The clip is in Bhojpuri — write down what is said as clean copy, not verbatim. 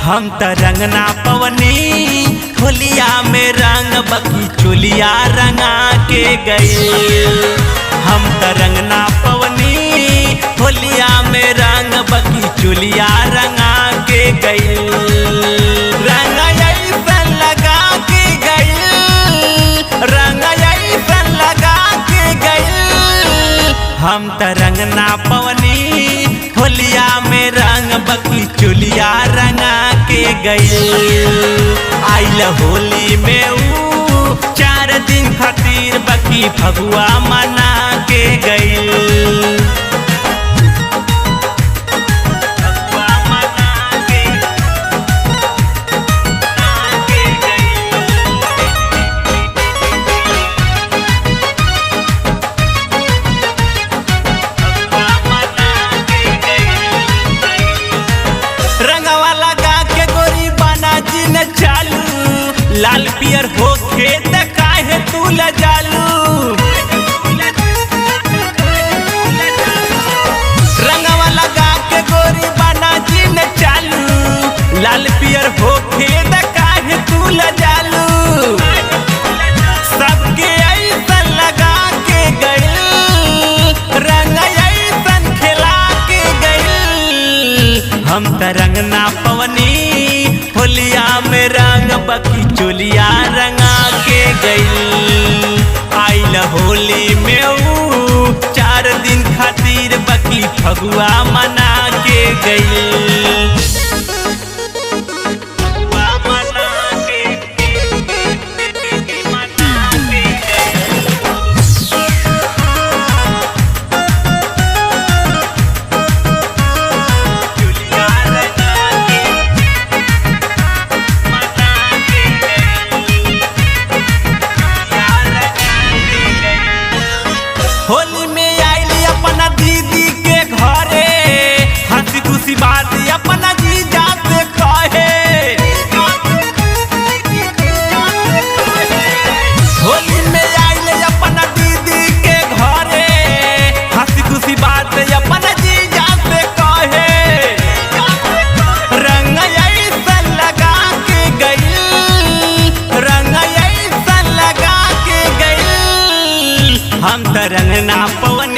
हम त रंगना पवनी होलिया में रंग बकी चोलिया रंगा के गए। हम त रंगना पवनी होलिया में रंग बकी चोलिया रंगा के गए। रंग ऐसन लगा के गए, रंग ऐसन लगा के गए। हम त रंगना पवनी होलिया में रंग बकी चोलिया रंगा के गए। आइल होली में ऊ 4 दिन खातिर बकी फगुआ मना के गए। लाल पियर हो खेत काहे तू ल जालू, रंगवा लगा के गोरी बना जिन चालू। लाल पियर हो खेत काहे तू ल जालू। सबके ऐसन लगा के गइल, रंग ऐसन खिला के गइल। हम त रंगना पवनी होलिया में रंग बकी चोलिया रंगा के गई। आइल होली में ऊ 4 दिन खातिर बकी फगुआ मना के गई। होली में आइली अपना दीदी के घरे, हंसी खुशी बात अपना जीजा से कहे। होली में आइली अपना दीदी के घरे, हंसी खुशी बात अपना जीजा से कहे। रंग ऐसन लगा के गई, रंग ऐसन लगा के गई। हम त रंगना पवन